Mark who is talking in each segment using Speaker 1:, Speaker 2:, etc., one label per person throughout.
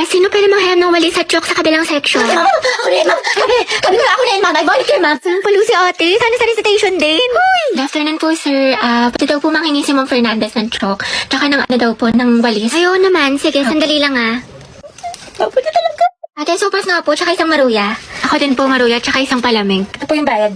Speaker 1: Sino pa namang hayam ng walis at chok sa kabilang section?
Speaker 2: Ma'am, ako rin, ma'am. Kami nga ako rin, ma'am. I volunteer, ma'am.
Speaker 1: Saan palo si ate? Sana sa recitation din. Good afternoon po, sir. Pwede daw po manghingi si Ma'am Fernandez ng chok. Tsaka ng ano daw po, ng walis. Ayaw naman. Sige, sandali lang
Speaker 2: Pwede talaga.
Speaker 1: Ate, sopas nga po, tsaka isang maruya. Ako din po maruya, tsaka isang palamig.
Speaker 2: Ito po yung bayad.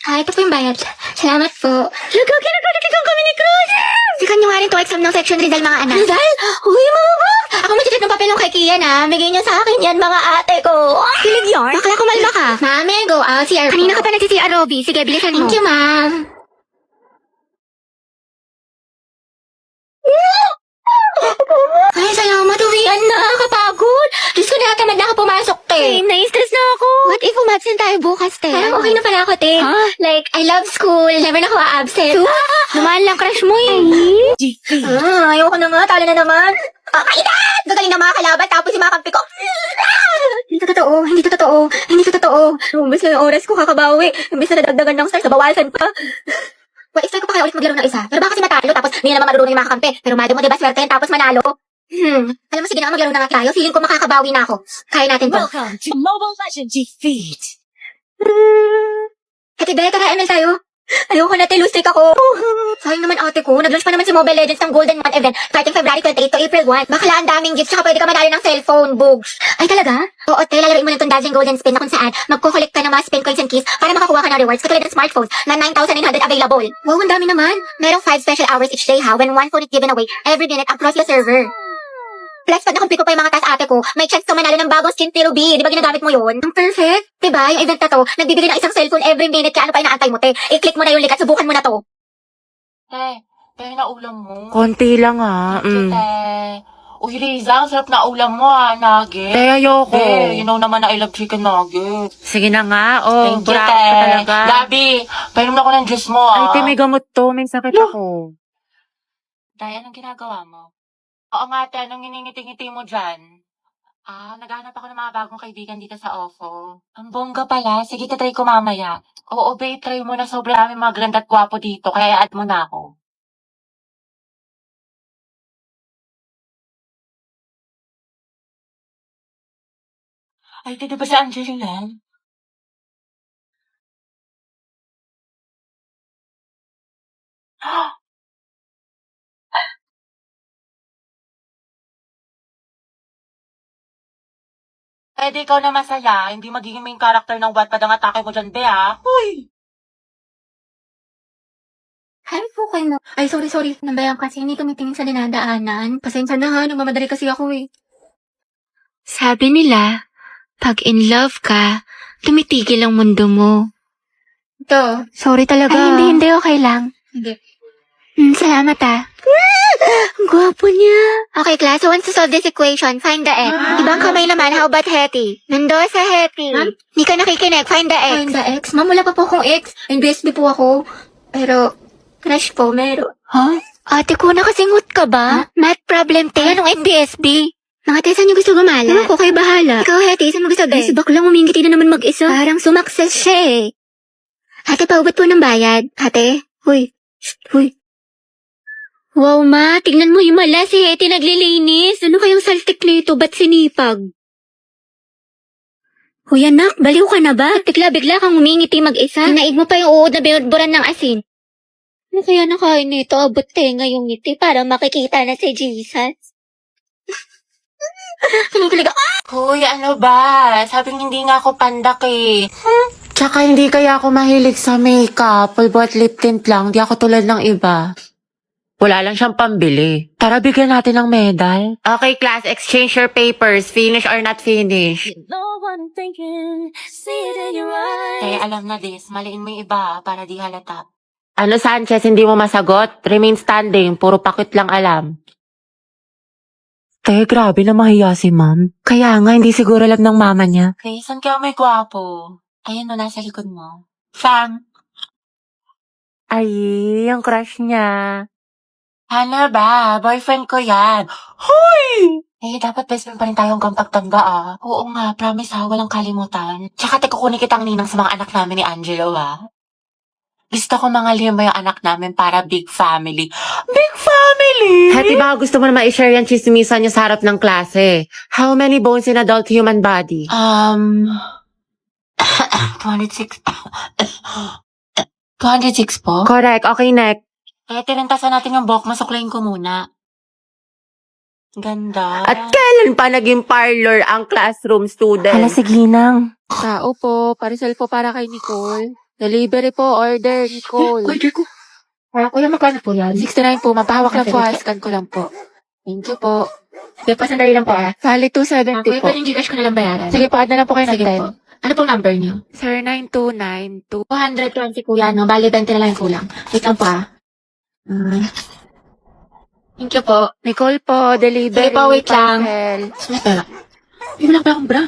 Speaker 1: Ito po yung bayad. Salamat po. Nagkakilagkakikang kami ni Cruz! Sikan nyo nga rin to exam ng section Rizal, mga anak.
Speaker 2: Rizal? Uy, mama! Ako magtitip ng papel ng kay Kian, ha? Bigay niyo sa akin yan, mga ate ko.
Speaker 1: Kilig yarn? Bakla kumalma ka. Mami, go out. CR. Kanina ka pa nagsi-CR, Robby. Sige, bilisan mo. Thank you, ma'am. Ay, salamat. Uwian na. Kapagod. Diyos ko, nakatamad na ako pumasok, te.
Speaker 2: Same, na-stress na ako.
Speaker 1: What if umabsent tayo bukas, te?
Speaker 2: Parang okay na pala ako, te.
Speaker 1: Huh?
Speaker 2: Like, I love school. Never na ako absent.
Speaker 1: Naman lang crush mo eh.
Speaker 2: Ayoko na nga. Talo na naman. Kainan! Gagaling na mga kalaban, tapos yung mga kampi ko.
Speaker 1: Hindi to totoo. Hindi to totoo. Hindi to totoo.
Speaker 2: Umbis na yung oras ko kakabawi. Umbis na nadagdagan ng stars, nabawasan pa.
Speaker 1: Well, expect ko pa kayo ulit maglaro ng isa. Pero baka kasi matalo, tapos hindi na naman marunong yung mga kampe. Pero madam mo, diba, swerte yan, tapos manalo. Alam mo, sige na nga, maglaro na nga tayo. Feeling ko makakabawi na ako. Kaya natin to.
Speaker 3: Welcome to Mobile Legends Defeat.
Speaker 1: Ate Beth, tara, ML tayo.
Speaker 2: Ayoko na, telusik ako.
Speaker 1: Sayang naman ate ko. Nag-launch pa naman si Mobile Legends ng Golden Month event starting February 28 to April 1. Bakla ang daming gifts, tsaka pwede ka manalo ng cellphone, bugs. Ay, talaga? Oo, te, lalaroin mo lang itong Dazzling Golden Spin na kung saan magko-collect ka ng mga spin coins and keys para makakuha ka ng rewards katulad ng smartphones na 9,900 available. Wow, ang dami naman. Merong 5 special hours each day ha, when one phone is given away every minute across the server. Plus, pag nakumpit ko pa yung mga task ate ko, may chance ka manalo ng bagong skin Tiro B. Di ba ginagamit mo yun? Ang perfect. Diba? Yung event na to, nagbibigay ng isang cellphone every minute. Kaya ano pa inaantay mo, te? I-click mo na yung link at subukan mo na to.
Speaker 3: Pero na ulam mo.
Speaker 4: Konti lang ha.
Speaker 3: Uy, Riza, ang sarap na ulam mo nugget.
Speaker 4: Ayoko.
Speaker 3: You know naman na I love chicken nugget.
Speaker 4: Sige na nga. Oh,
Speaker 3: Thank you,
Speaker 4: bravo ka talaga.
Speaker 3: Gabi, painom na ako ng juice mo,
Speaker 4: Ay, may gamot to. May sakit ako.
Speaker 3: Dahil, anong ginagawa mo? Oo nga, te, anong nginingiti-ngiti mo dyan? Naghahanap ako ng mga bagong kaibigan dito sa OFO. Ang bongga pala. Sige, tatry ko mamaya. Oo, babe, try mo na sobrang dami mga ganda at gwapo dito, kaya add mo na ako. Ay, di ba si Angelina? Pwede ikaw na masaya, hindi magiging main character ng Wattpad ang atake mo dyan, be, Uy!
Speaker 1: Hi po kayo. Ay, sorry. Nambayang kasi hindi tumitingin sa dinadaanan. Pasensya na ha, nagmamadali kasi ako eh. Sabi nila, pag in love ka, tumitigil ang mundo mo.
Speaker 2: Ito.
Speaker 1: Sorry talaga. Ay, hindi, okay lang.
Speaker 2: Hindi.
Speaker 1: Salamat Ang gwapo niya. Okay, class, who wants to solve this equation? Find the x. Ibang kamay naman, how about Hetty? Nando sa Hetty. Hindi ka nakikinig, find the x.
Speaker 2: Find the X. Ma'am, wala pa po akong X. NBSB po ako. Pero, crush po, meron.
Speaker 1: Ate ko, nakasingot ka ba? Math problem, te. Anong NBSB? Mga te, saan niyo gusto gumala?
Speaker 2: Ewan ko, kayo bahala.
Speaker 1: Ikaw, Hetty, saan mo gusto be?
Speaker 2: Si baklang umingiti na naman mag-isa.
Speaker 1: Parang sumakses siya eh. Ate, paubot po ng bayad. Ate?
Speaker 2: Huy.
Speaker 1: Wow, ma, tingnan mo yung mala, si Hetty naglilinis. Ano kayang saltik nito? Ba't sinipag? Hoy anak, baliw ka na ba? Bigla kang umingiti mag-isa. Naig mo pa yung uod na binudburan ng asin. Ano kaya nakain nito? Abot tenga yung ngiti para makikita na si Jesus.
Speaker 2: Kinikilig ako.
Speaker 3: Hoy, ano ba? Sabing hindi nga ako pandak eh.
Speaker 4: Tsaka hindi kaya ako mahilig sa makeup. Pulbo at lip tint lang. Di ako tulad ng iba. Wala lang siyang pambili. Tara, bigyan natin ng medal. Okay, class. Exchange your papers. Finish or not finish.
Speaker 3: You know what I'm thinking, see it in your eyes. Alam na this, maliin mo yung iba para di halata.
Speaker 4: Ano, Sanchez, hindi mo masagot? Remain standing. Puro pakit lang alam. Grabe na mahiya si ma'am. Kaya nga, hindi siguro alam ng mama niya.
Speaker 3: Okay, saan kaya may gwapo? Ayan o, nasa likod mo. Sam,
Speaker 4: Ay, yung crush niya.
Speaker 3: ano ba? Boyfriend ko yan. Hoy! Dapat best friend pa rin tayo hanggang pagtanda Oo nga, promise walang kalimutan. Tsaka kukunin kitang ninang sa mga anak namin ni Angelo Gusto ko mangalhin mo yung anak namin para big family. Big family!
Speaker 4: Hati, baka gusto mo na ma-share yung chismisan niyo sa harap ng klase. How many bones in adult human body?
Speaker 3: 26. 206 po?
Speaker 4: Correct. Okay, next.
Speaker 3: Tirintasan natin yung buhok. Masuklayin ko muna. Ganda.
Speaker 4: At kailan pa naging parlor ang classroom student?
Speaker 2: sige nang.
Speaker 4: Tao po. Parisal po para kay Nicole. Delivery po. Order, Nicole.
Speaker 2: Order ko. Kuya, magkano po yan?
Speaker 4: 69 po. Mapahawak lang po. Scan ko lang po. Thank you po.
Speaker 2: Sige pa, sandali lang po
Speaker 4: Bali 270
Speaker 2: Kuya,
Speaker 4: po.
Speaker 2: pwede yung Gcash ko na lang bayaran.
Speaker 4: Sige po, add na lang po kayo ng
Speaker 2: Sige
Speaker 4: 10.
Speaker 2: po. Ano pong number niyo?
Speaker 4: Sir, 9292.
Speaker 2: 220 kuya, no? Bali, 20 na lang yung kulang. Wait lang po Thank you po.
Speaker 4: Nicole po, delivery.
Speaker 2: Sige po, wait lang.
Speaker 4: parcel.
Speaker 2: May pera. Hindi mo lang pala akong bra.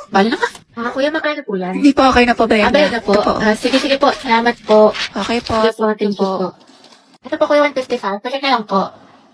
Speaker 2: Bali na ka. Kuya, magkano po yan?
Speaker 4: Hindi po, okay na po ba yan?
Speaker 2: Bayad na po.
Speaker 4: Ito po.
Speaker 2: Sige po. Salamat po.
Speaker 4: Okay po.
Speaker 2: Sige po, thank you po. Ito po kuya, 155. Pacheck na lang po.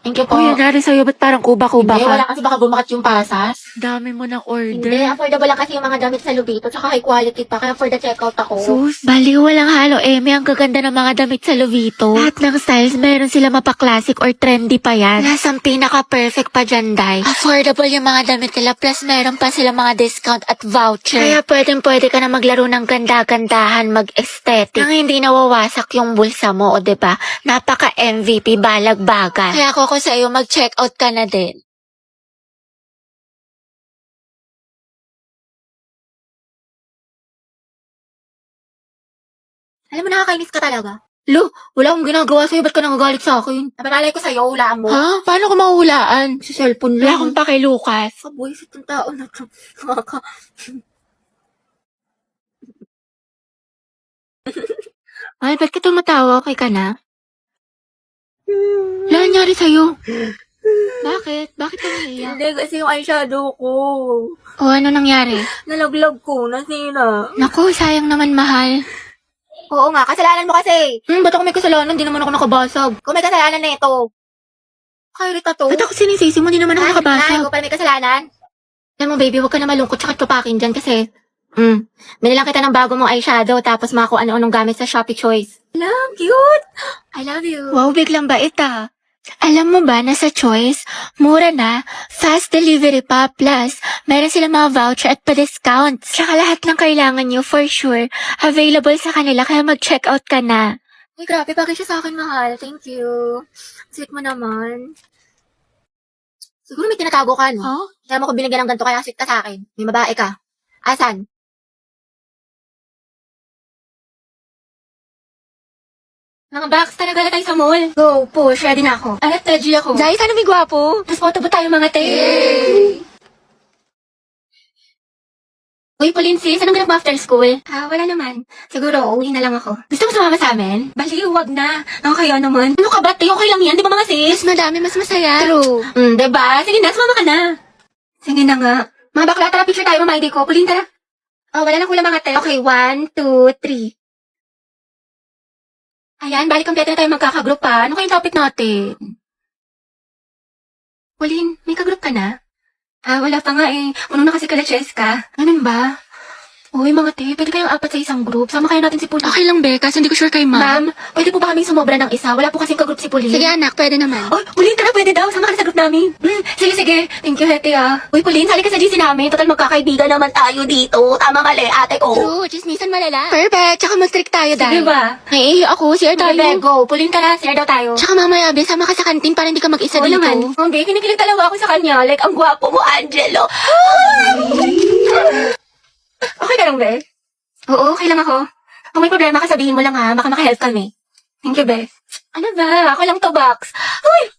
Speaker 2: Thank you po.
Speaker 4: Kuya, nari sa'yo, ba't parang kuba-kuba
Speaker 2: Hindi,
Speaker 4: ka?
Speaker 2: wala kasi baka bumakat yung pasas.
Speaker 4: Dami mo ng
Speaker 2: Hindi,
Speaker 4: order.
Speaker 2: affordable lang kasi yung mga damit sa Lubito, tsaka high quality pa, kaya for the checkout ako.
Speaker 4: Sus, baliw, walang halo, Eme. Ang gaganda ng mga damit sa Lovito. Lahat ng styles, meron sila mapa-classic or trendy pa yan. Lasang pinaka-perfect pa dyan, Day. Affordable yung mga damit nila, plus meron pa sila mga discount at voucher. Kaya pwede ka na maglaro ng ganda-gandahan, mag-aesthetic. Nang hindi nawawasak yung bulsa mo, o diba? Napaka-MVP, balag-bagan. Kaya ako sa'yo, mag-check out ka na din.
Speaker 2: Alam mo, nakakainis ka talaga. Lo, wala akong ginagawa sa'yo, ba't ka nangagalit sa akin? Napanalay ko sa'yo, hulaan mo.
Speaker 4: Ha? Paano ko mahulaan?
Speaker 2: Sa cellphone
Speaker 4: Wala
Speaker 2: lang.
Speaker 4: akong paki, Lucas.
Speaker 2: Kabuisit ng tao na to. Nakaka...
Speaker 4: Ay, ba't ka tumatawa? Okay ka na? Wala nangyari sa'yo. Bakit? Bakit ka naiiyak?
Speaker 2: Hindi, kasi yung eyeshadow ko.
Speaker 4: O ano nangyari?
Speaker 2: Nalaglag ko, nasira.
Speaker 4: Naku, sayang naman mahal.
Speaker 2: Oo nga, kasalanan mo kasi. Ba't ako may kasalanan? Hindi naman ako nakabasag. Kung may kasalanan na ito. Kairita to.
Speaker 4: Ba't ako sinisisi mo? Hindi naman ako
Speaker 2: Ay,
Speaker 4: nakabasa.
Speaker 2: ko pala may kasalanan.
Speaker 1: Alam mo, baby, huwag ka na malungkot tsaka tupakin dyan kasi, binilang kita ng bago mong eyeshadow tapos mga kung ano-anong gamit sa Shopee Choice.
Speaker 2: Lang, cute. I love you.
Speaker 4: Wow, biglang bait ah. Alam mo ba na sa Choice, mura na, fast delivery pa, plus meron silang mga voucher at pa-discounts. Tsaka lahat ng kailangan nyo, for sure, available sa kanila kaya mag-check out ka na.
Speaker 2: Uy, grabe, bagay siya sa akin, mahal. Thank you. Sweet mo naman. Siguro may tinatago ka, no?
Speaker 4: Huh?
Speaker 2: Kaya mo ko binigyan ng ganito kaya sweet ka sa akin. May babae ka. Asan?
Speaker 1: Mga box, talaga na tayo sa mall.
Speaker 2: Go, push. Ready na ako.
Speaker 1: Alat, Teji ako.
Speaker 2: Jai, sana may gwapo.
Speaker 1: Tapos photo ba tayo mga te? Uy, Pauline sis, anong ganap mo after school? Wala naman. Siguro, uwi na lang ako. Gusto mo sumama sa amin? Baliw, wag na. Ako kaya naman. Ano ka ba, te? Okay lang yan, di ba mga sis?
Speaker 4: Mas madami, mas masaya.
Speaker 2: True.
Speaker 1: Diba? Sige na, sumama ka na. Sige na nga. Mga bakla, tara picture tayo, mama ID ko. Pauline, tara. Oh, wala nang kulang mga te. Okay, 1, 2, 3. Ayan, balik kompleto na tayo magkakagroup pa. Ano kayong topic natin? Pauline, may kagroup ka na? Wala pa nga eh. Unong na kasi kala Cheska. Ganun ba? Uy, mga te, pwede kayong apat sa isang group. Sama kayo natin si Pauline.
Speaker 4: Okay lang, Be, kasi hindi ko sure kay
Speaker 1: Ma'am, pwede po ba kaming sumobra ng isa? Wala po kasing kagroup si Pauline.
Speaker 4: Sige, anak, pwede naman.
Speaker 1: Oh, Pauline, tara, pwede daw. Sama ka na sa group namin. Sige. Thank you, Hete, Uy, Pauline, sali ka sa GC namin. Total, magkakaibigan naman tayo dito. Tama mali, ate ko.
Speaker 4: True, chismisan malala. Perfect, tsaka mag-strict tayo,
Speaker 1: Sige
Speaker 4: Day.
Speaker 1: ba?
Speaker 4: Naiiyak ako, share tayo.
Speaker 1: Sige, go. Pauline, tara, share daw tayo.
Speaker 4: Tsaka mamaya, Be, sama ka sa kantin para hindi ka mag-isa
Speaker 1: Oo
Speaker 4: dito.
Speaker 1: naman. Oh, babe, kinikilig talaga ako sa kanya. Like, ang gwapo mo, Angelo. Okay ka lang, be? Oo, okay lang ako. Kung may problema ka, sabihin mo lang ha. Baka makahelp kami. Thank you, be. Ano ba? Ako lang to, Box. Uy!